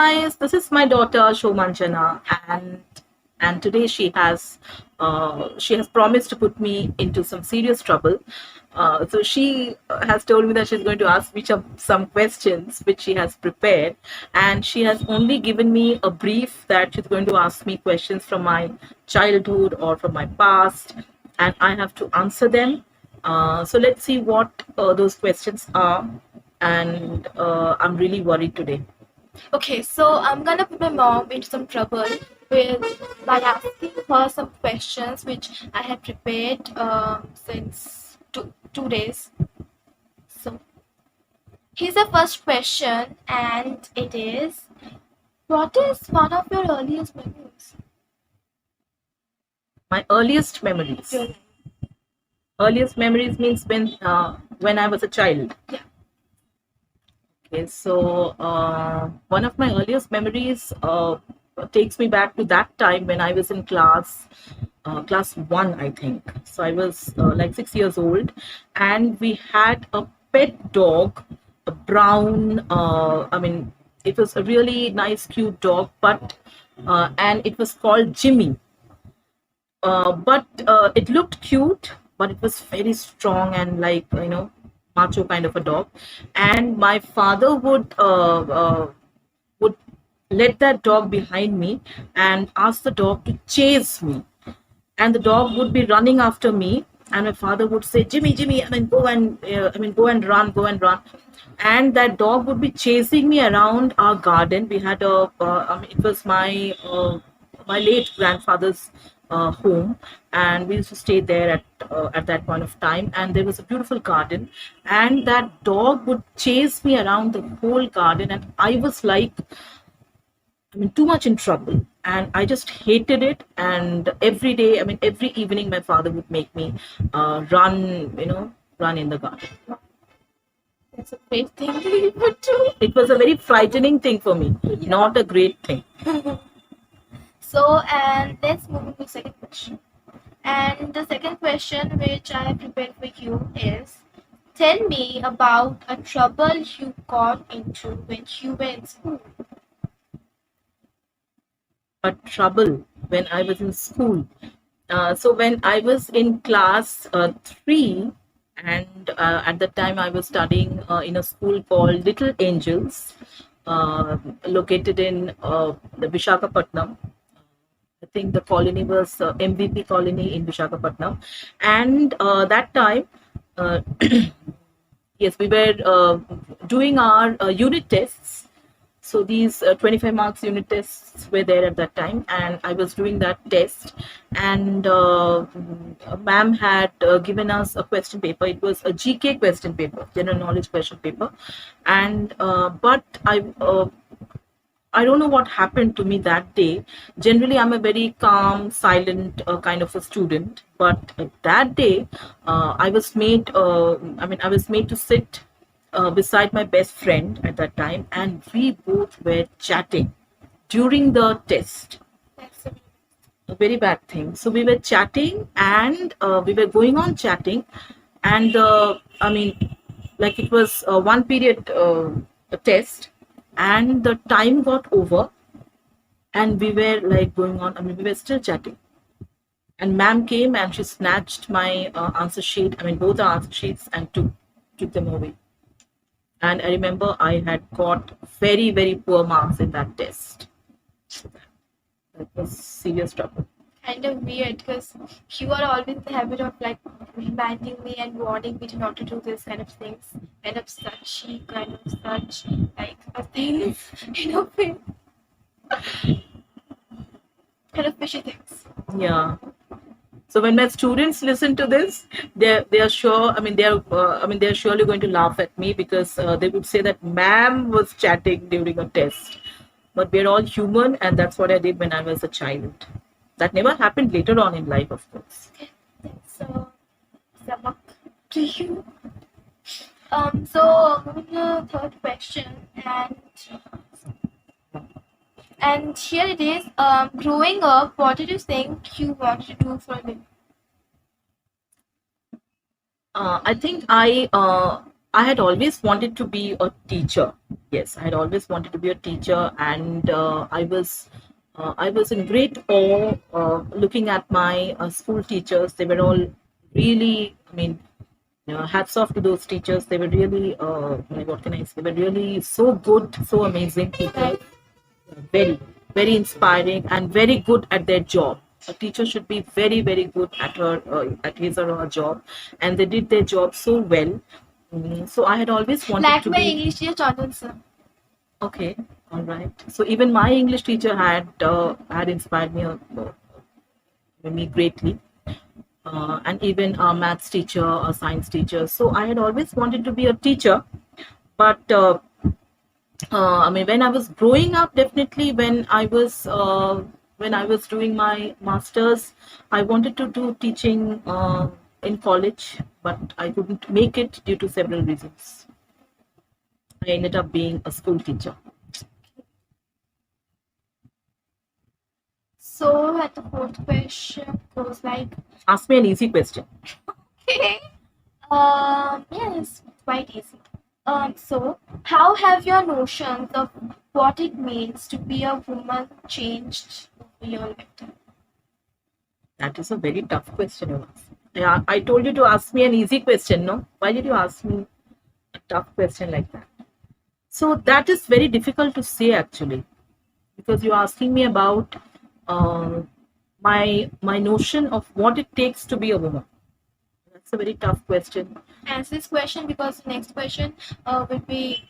guys, this is my daughter Soumyanjana, and today she has promised to put me into some serious trouble. So she has told me that she's going to ask me some questions which she has prepared, and she has only given me a brief that she's going to ask me questions from my childhood or from my past, and I have to answer them. So let's see what those questions are, and I'm really worried today. Okay, so I'm gonna put my mom into some trouble by asking her some questions which I had prepared since two days. So here's the first question, and it is: what is one of your earliest memories? My earliest memories. Your life. Earliest memories means when I was a child. Yeah. Okay, so one of my earliest memories takes me back to that time when I was in class one, I think. So I was like 6 years old, and we had a pet dog, a brown. It was a really nice, cute dog, but and it was called Jimmy. But it looked cute, but it was very strong and like macho kind of a dog. And my father would let that dog behind me and ask the dog to chase me, and the dog would be running after me, and my father would say, Jimmy, Jimmy, go and run, go and run. And that dog would be chasing me around our garden. We had it was my late grandfather's home, and we used to stay there at that point of time, and there was a beautiful garden, and that dog would chase me around the whole garden, and I was like, too much in trouble. And I just hated it. And every day, every evening, my father would make me run in the garden. That's a great thing to put to. It was a very frightening thing for me, not a great thing. So, and let's move on to the second question. And the second question which I have prepared for you is: tell me about a trouble you got into when you were in school. A trouble when I was in school. So when I was in class 3, and at that time I was studying in a school called Little Angels, located in the Vishakhapatnam. I think the colony was MVP colony in Vishakhapatnam, and that time, uh, yes, we were doing our unit tests. So these 25 marks unit tests were there at that time, and I was doing that test. And ma'am had given us a question paper. It was a GK question paper, general knowledge question paper. And but I don't know what happened to me that day. Generally, I'm a very calm, silent kind of a student, but that day, I was made. I was made to sit beside my best friend at that time, and we both were chatting during the test. That's A very bad thing. So we were chatting, and we were going on chatting, and like it was one period a test, and the time got over, and we were like going on. We were still chatting, and ma'am came and she snatched my answer sheet. Both the answer sheets, and took them away. And I remember I had got very, very poor marks in that test. That was serious trouble. kind of weird because you are always in the habit of like reminding me and warning me to not to do this kind of things, kind of such like a things, you know, kind of fishy things. Yeah. So when my students listen to this, they are sure. They're surely going to laugh at me, because they would say that ma'am was chatting during a test. But we're all human, and that's what I did when I was a child. That never happened later on in life, of course. Okay, that's Sabak to you. So moving to the third question, and here it is. Growing up, what did you think you wanted to do for a living? I think I I had always wanted to be a teacher. Yes, I had always wanted to be a teacher, and I was in great awe looking at my school teachers. They were all really, I mean, hats off to those teachers. They were really, what can I say? They were really so good, so amazing teachers. Right. Very, very inspiring and very good at their job. A teacher should be very, very good at his or her job, and they did their job so well. So I had always wanted Like to my be English teacher, Chandan sir. okay. All right. So even my English teacher had inspired me greatly, and even a maths teacher, a science teacher. So I had always wanted to be a teacher, but I mean, when I was growing up, definitely when I was doing my masters, I wanted to do teaching in college, but I couldn't make it due to several reasons. I ended up being a school teacher. So at the fourth question goes like, Ask me an easy question. okay. Yes, quite easy. So how have your notions of what it means to be a woman changed over your lifetime? That is a very tough question you ask. Yeah, I told you to ask me an easy question, no? Why did you ask me a tough question like that? So that is very difficult to say actually, because you're asking me about uh, my notion of what it takes to be a woman. That's a very tough question. Answer this question because the next question will be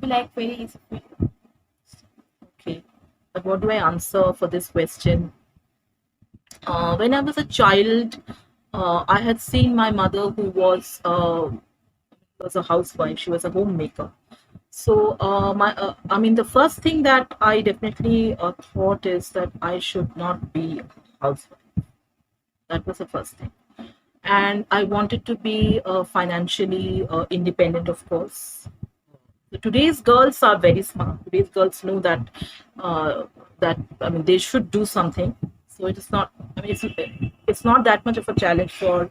like very easy for you. Okay, but what do I answer for this question? When I was a child, I had seen my mother, who was a housewife. She was a homemaker. So I mean, the first thing that I definitely thought is that I should not be a housewife. That was the first thing. And I wanted to be financially independent, of course. So today's girls are very smart. Today's girls know uh, that I mean they should do something. So it is not. I mean it's not that much of a challenge for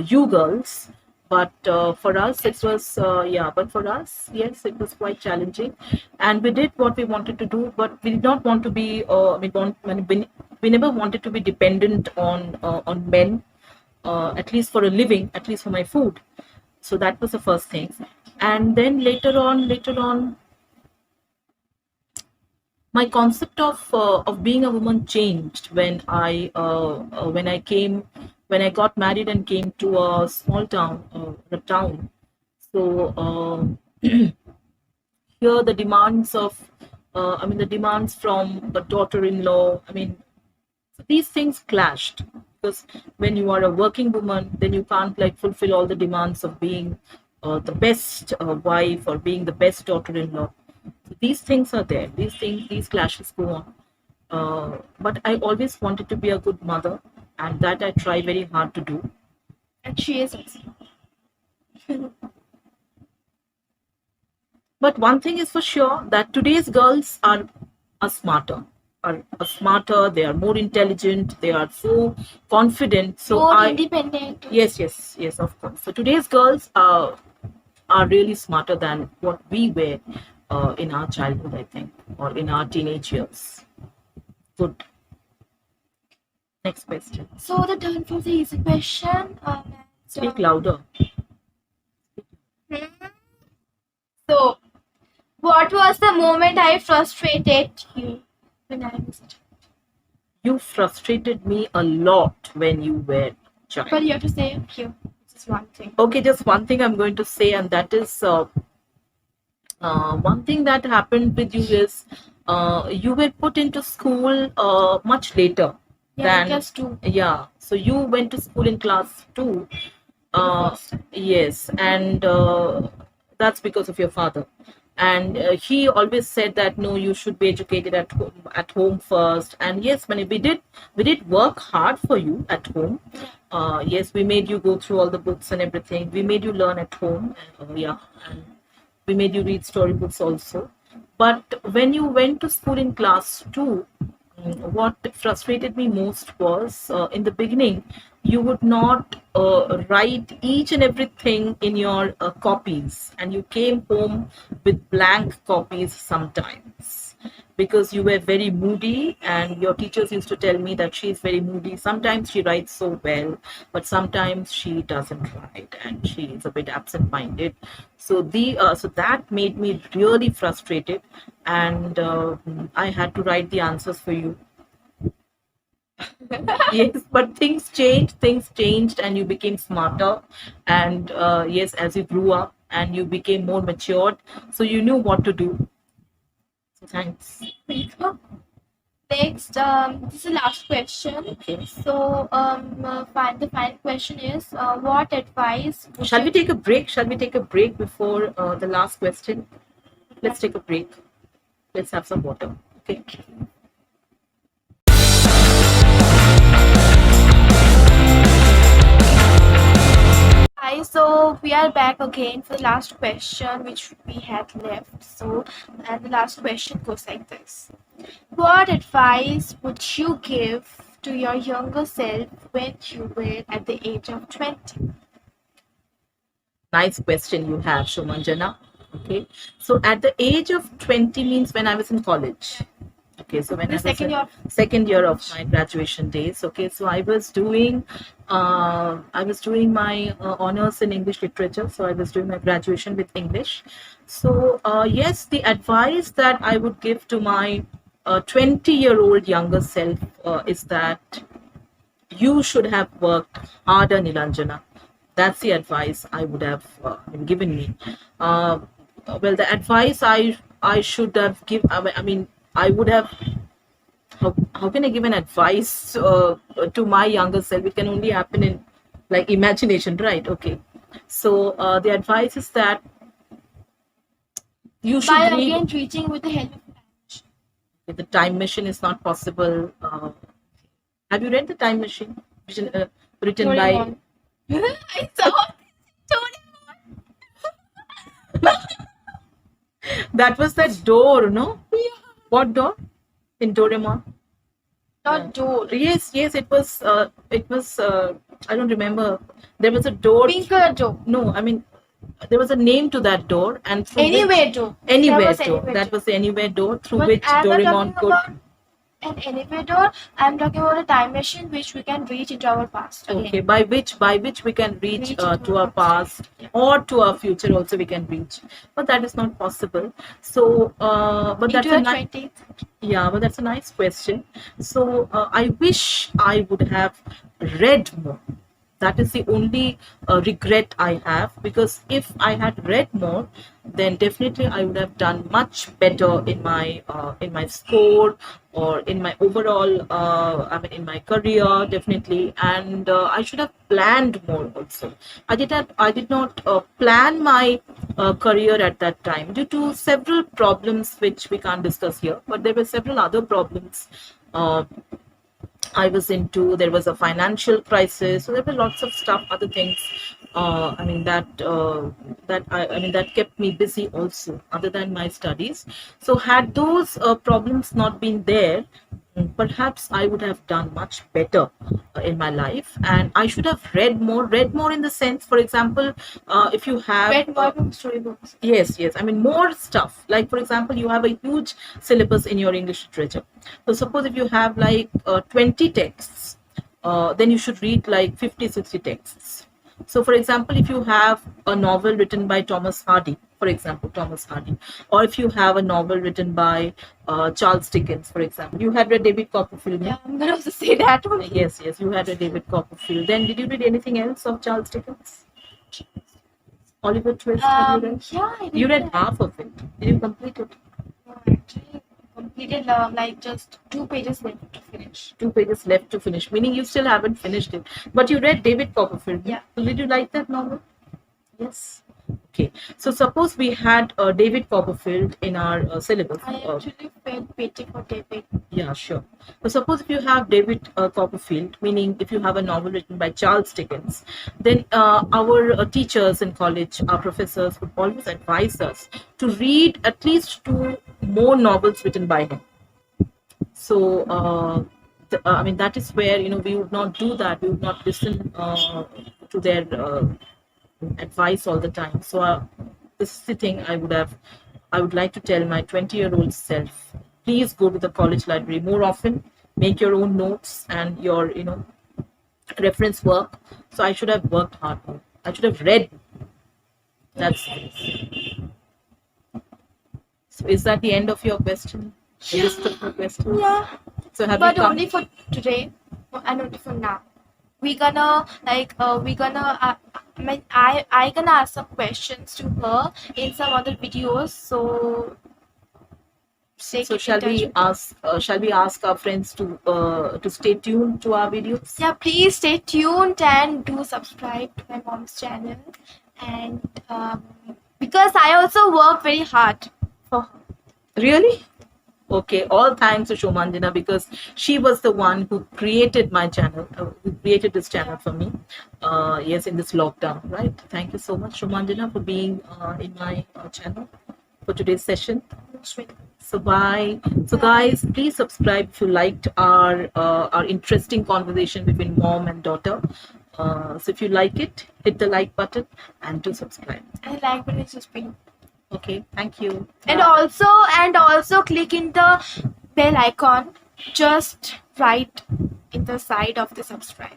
you girls, but for us it That's right. was yeah. But for us, yes, it was quite challenging, and we did what we wanted to do, but we did not want to be. We never wanted to be dependent on men, at least for a living, at least for my food. So that was the first thing. And then later on, my concept of being a woman changed when I got married and came to a small town, a town. So here the demands of I mean the demands from the daughter-in-law. I mean, so these things clashed, because when you are a working woman, then you can't like fulfill all the demands of being the best wife or being the best daughter-in-law. So these things are there. These clashes go on. But I always wanted to be a good mother, and that I try very hard to do. And she is also. But one thing is for sure, that today's girls are smarter, are smarter. They are more intelligent. They are so confident. So More I independent. yes, of course. So today's girls are really smarter than what we were in our childhood, I think, or in our teenage years. Good. Next question. So the turn for the easy question. Speak louder. Hmm. So, what was the moment I frustrated you when I was a child? You frustrated me a lot when you were a child. But you have to say here. Just one thing. Okay, just one thing I'm going to say, and that is one thing that happened with you is you were put into school much later Yeah, than class 2. yeah. So you went to school in class 2. First. Yes, and that's because of your father. And he always said that no, you should be educated at home first. And yes, we did work hard for you at home. Yes, we made you go through all the books and everything. We made you learn at home. Yeah, and we made you read storybooks also. But when you went to school in class 2, what frustrated me most was in the beginning, you would not write each and everything in your copies, and you came home with blank copies sometimes because you were very moody, and your teachers used to tell me that she's very moody. Sometimes she writes so well, but sometimes she doesn't write and she is a bit absent minded. So that made me really frustrated, and I had to write the answers for you. Yes, but things changed and you became smarter, and yes, as you grew up and you became more matured, so you knew what to do. So thanks. Next, this is the last question. Okay. So, the final question is, what advice would Shall you we take a break? Shall we take a break before the last question? Let's take a break. Let's have some water. Okay. Hi, so we are back again for the last question which we had left. So, and the last question goes like this. What advice would you give to your younger self when you were at the age of 20? Nice question you have, Soumyanjana. Okay. So at the age of 20 means when I was in college. Okay, so when The I was second year. second year of my graduation days. Okay, so I was doing my honors in English literature. So I was doing my graduation with English. So yes, the advice that I would give to my 20-year-old younger self is that you should have worked harder, Nilanjana. That's the advice I would have been given me. Uh, well, the advice I should have give. I mean, I would have. How can I give an advice to my younger self? It can only happen in like imagination, right? Okay. So the advice is that you should By read. again reaching with the help of The time machine is not possible. Have you read the time machine? Written by Doraemon. I saw Doraemon. that was that door, no? What door in Doraemon? Not door. Yes, yes, it was. It was. I don't remember. There was a door. Pinker door. No, I mean, there was a name to that door, and through Anywhere door. which anywhere There was door. anywhere That door. was the anywhere door through But which I'm not Doraemon talking could. about an elevator. I'm talking about a time machine which we can reach into our past again. Okay, by which we can reach Reach to into our past or to our future also we can reach, but that is not possible. So, but that's Into a your nice. 20s. Yeah, but that's a nice question. So I wish I would have read more. That is the only regret I have, because if I had read more, then definitely I would have done much better in my score or in my overall. I mean, in my career, definitely, and I should have planned more also. I did not plan my career at that time due to several problems which we can't discuss here, but there were several other problems uh, I was into. There was a financial crisis, so there were lots of stuff, other things. I mean that kept me busy also, other than my studies. So had those problems not been there, perhaps I would have done much better in my life, and I should have read more. Read more in the sense, for example, if you have Read more from storybooks. yes, yes. I mean, more stuff. Like, for example, you have a huge syllabus in your English literature. So, suppose if you have like 20 texts, then you should read like 50, 60 texts. So, for example, if you have a novel written by Thomas Hardy, for example, Thomas Hardy, or if you have a novel written by Charles Dickens, for example, you had read David Copperfield. Yeah, I'm gonna also say that one. Yes, yes, you had read David Copperfield. Then, did you read anything else of Charles Dickens? Oliver Twist, have you read? Yeah, I did You read that. half of it. Did you complete it? No, actually, completed like just 2 pages left to finish. 2 pages left to finish, meaning you still haven't finished it. But you read David Copperfield. Yeah. So did you like that novel? Yes. Okay. So suppose we had David Copperfield in our syllabus. I actually felt pity for David. Yeah, sure. So suppose if you have David Copperfield, meaning if you have a novel written by Charles Dickens, then our teachers in college, our professors would always advise us to read at least two more novels written by him. So I mean, that is where, we would not do that. We would not listen to their advice all the time. So this is the thing I would like to tell my 20-year-old self. Please go to the college library more often. Make your own notes and your, reference work. So I should have worked harder. I should have read. That's so. Is that the end of your question? The list of your questions? Yeah. So have But you come? only for today and only for now. We gonna I gonna ask some questions to her in some other videos. So stay So keep in touch with her. shall we ask our friends to stay tuned to our videos? Yeah, please stay tuned and do subscribe to my mom's channel. And because I also work very hard for her. Really? Okay, all thanks to Soumyanjana, because she was the one who created my channel, who created this channel for me. Yes, in this lockdown, right? Thank you so much, Soumyanjana, for being in my channel for today's session. So bye. So guys, please subscribe if you liked our interesting conversation between mom and daughter. So if you like it, hit the like button and do subscribe. And like button is just below. Okay, thank you. And also click in the bell icon just right in the side of the subscribe.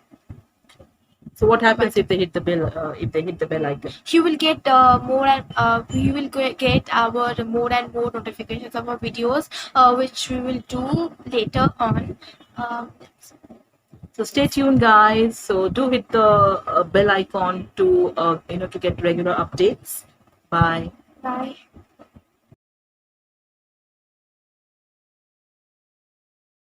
So what happens if they hit the bell? If they hit the bell icon, You will get more and we will get our more and more notifications of our videos, which we will do later on. so stay tuned, guys. So do hit the bell icon to to get regular updates. Bye. Bye.